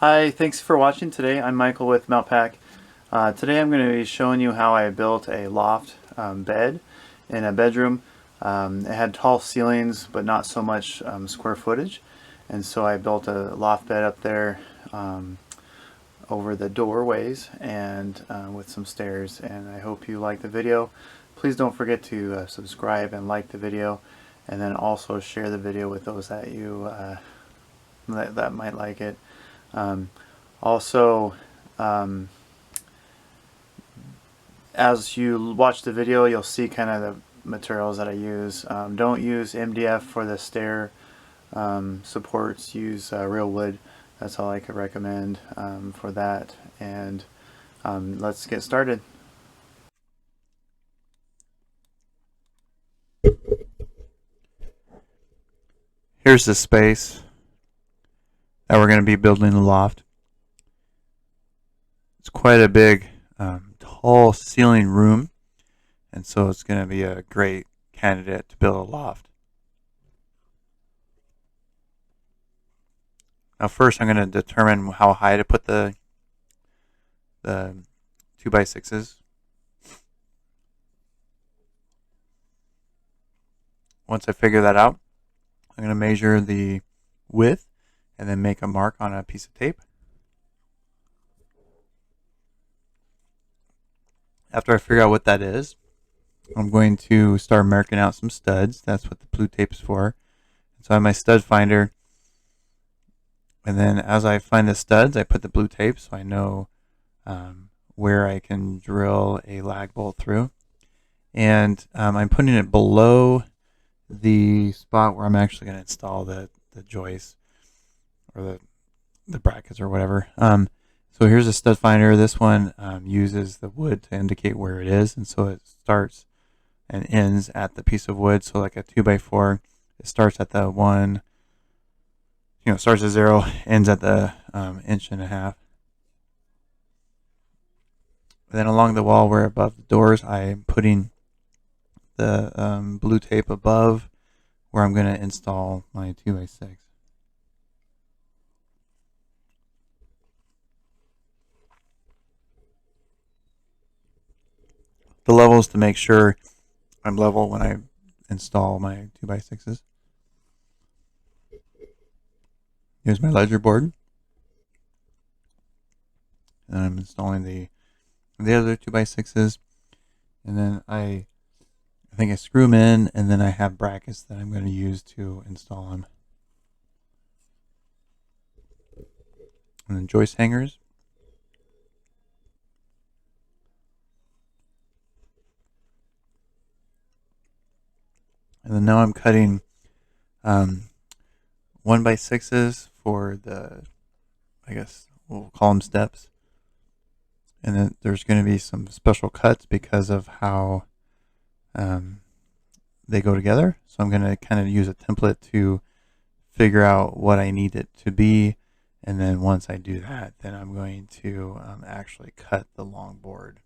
Hi, thanks for watching today. I'm Michael with Mountpac. Today I'm going to be showing you how I built a loft bed in a bedroom. It had tall ceilings but not so much square footage, and so I built a loft bed up there over the doorways and with some stairs, and I hope you like the video. Please don't forget to subscribe and like the video, and then also share the video with those that you that might like it. Um, also, um, as you watch the video, you'll see kind of the materials that I use. Don't use MDF for the stair supports. Use real wood. That's all I could recommend for that. And let's get started. Here's the space that we're going to be building the loft. It's quite a big, tall ceiling room, and so it's going to be a great candidate to build a loft. Now first I'm going to determine how high to put the 2x6s. Once I figure that out, I'm going to measure the width and then make a mark on a piece of tape. After I figure out what that is, I'm going to start marking out some studs. That's what the blue tape is for. So I have my stud finder, and then as I find the studs, I put the blue tape so I know where I can drill a lag bolt through. And I'm putting it below the spot where I'm actually going to install the joist or the brackets or whatever. So here's a stud finder. This one uses the wood to indicate where it is, and so it starts and ends at the piece of wood. So like a 2x4, it starts at the one, starts at 0, ends at the 1.5 inches. And then along the wall where above the doors, I'm putting the blue tape above where I'm going to install my 2x6. The levels to make sure I'm level when I install my 2x6s. Here's my ledger board. And I'm installing the other 2x6s. And then I think I screw them in, and then I have brackets that I'm going to use to install them. And then joist hangers. And then now I'm cutting 1x6s for the, I guess we'll call them steps. And then there's going to be some special cuts because of how they go together. So I'm going to kind of use a template to figure out what I need it to be. And then once I do that, then I'm going to actually cut the long board.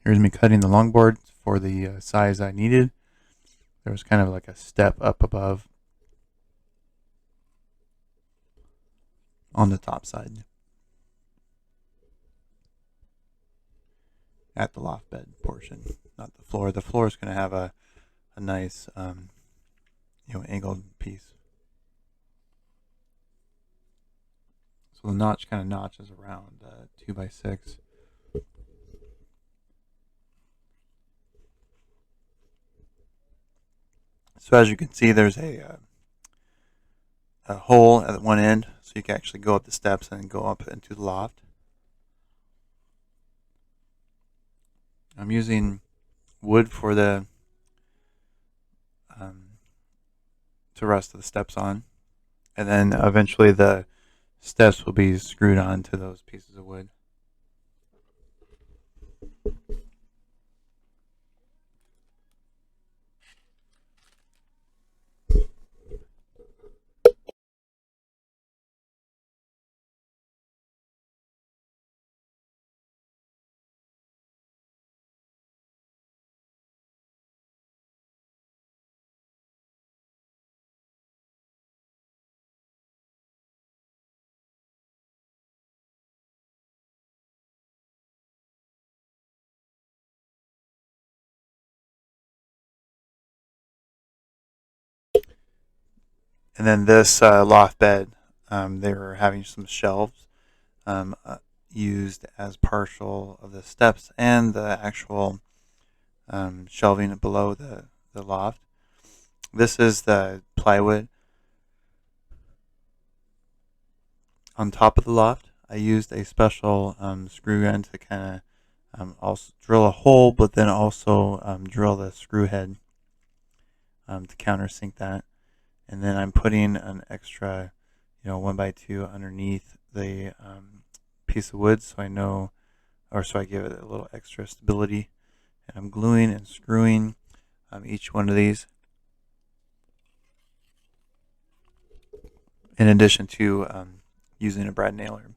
Here's me cutting the long board for the size I needed. There was kind of like a step up above on the top side at the loft bed portion, not the floor. The floor is going to have a nice angled piece. So the notch kind of notches around 2x6. So as you can see, there's a hole at one end, so you can actually go up the steps and go up into the loft. I'm using wood for the to rest the steps on, and then eventually the steps will be screwed onto those pieces of wood. And then this loft bed, they were having some shelves um, uh, used as partial of the steps and the actual shelving below the loft. This is the plywood on top of the loft. I used a special screw gun to kind of also drill a hole, but then also drill the screw head to countersink that. And then I'm putting an extra, 1x2 underneath the piece of wood, so I know, or so I give it a little extra stability. And I'm gluing and screwing each one of these, in addition to using a brad nailer.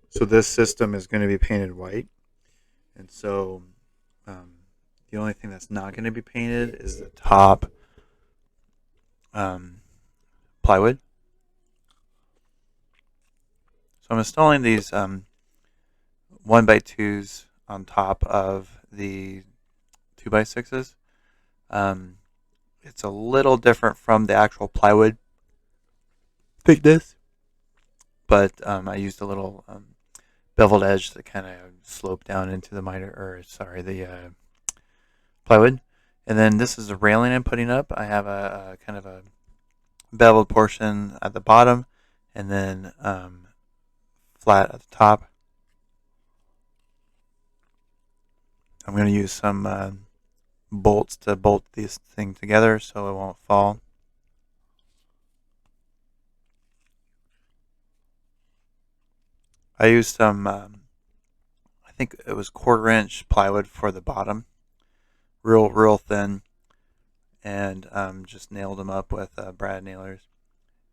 So this system is going to be painted white, and so um, the only thing that's not going to be painted is the top um, plywood. So I'm installing these 1x2s on top of the 2x6s. Um, it's a little different from the actual plywood thickness, but I used a little beveled edge to kind of slope down into the the plywood. And then this is the railing I'm putting up. I have a kind of a beveled portion at the bottom, and then flat at the top. I'm going to use some bolts to bolt this thing together so it won't fall. I used some, I think it was 1/4 inch plywood for the bottom, real thin, and just nailed them up with brad nailers.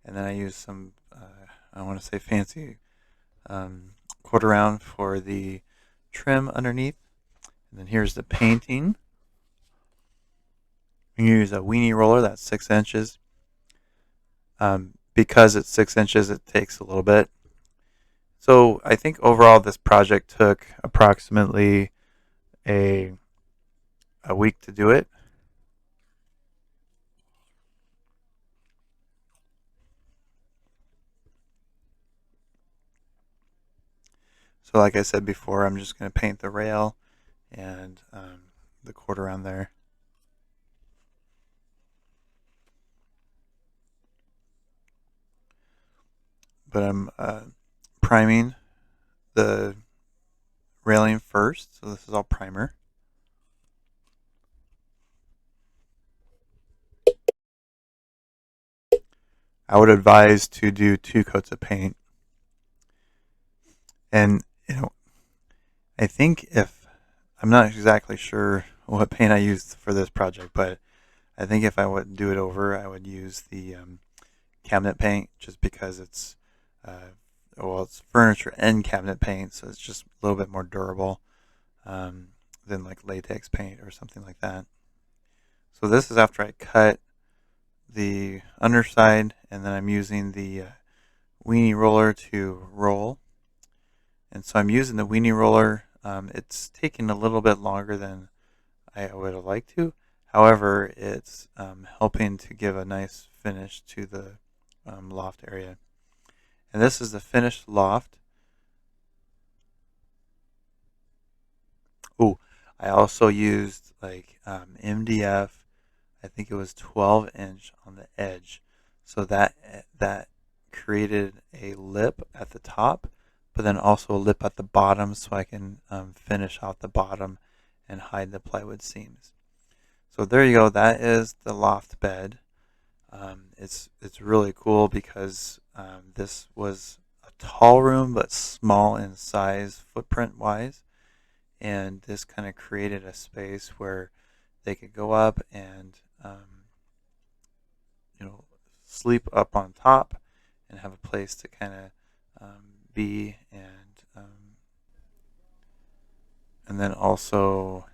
And then I used some, I want to say fancy 1/4 round for the trim underneath. And then here's the painting. You use a weenie roller that's 6 inches. Because it's 6 inches, it takes a little bit. So I think overall this project took approximately a week to do it. So like I said before, I'm just going to paint the rail and the 1/4 round there. But I'm priming the railing first, so this is all primer. I would advise to do 2 coats of paint. And, I think I'm not exactly sure what paint I used for this project, but I think if I would do it over, I would use the cabinet paint, just because it's, it's furniture and cabinet paint, so it's just a little bit more durable than like latex paint or something like that. So this is after I cut the underside, and then I'm using the weenie roller to roll. And so I'm using the weenie roller. It's taking a little bit longer than I would have liked to. However, it's helping to give a nice finish to the loft area. And this is the finished loft. Oh, I also used like MDF. I think it was 12-inch on the edge, so that created a lip at the top, but then also a lip at the bottom, so I can finish out the bottom and hide the plywood seams. So there you go. That is the loft bed. It's really cool because this was a tall room but small in size footprint wise, and this kind of created a space where they could go up and sleep up on top and have a place to kind of be, and then also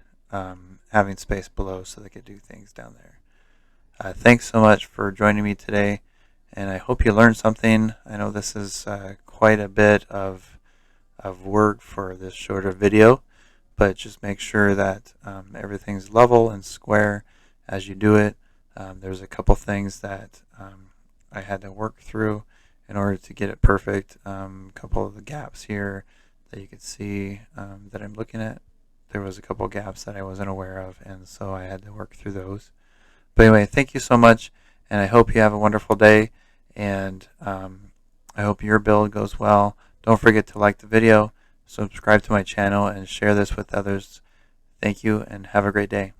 having space below so they could do things down there. Thanks so much for joining me today, and I hope you learned something. I know this is quite a bit of work for this shorter video, but just make sure that everything's level and square as you do it. There's a couple things that I had to work through in order to get it perfect. A couple of the gaps here that you could see that I'm looking at, there was a couple gaps that I wasn't aware of, and so I had to work through those. But anyway, thank you so much, and I hope you have a wonderful day, and I hope your build goes well. Don't forget to like the video, subscribe to my channel, and share this with others. Thank you, and have a great day.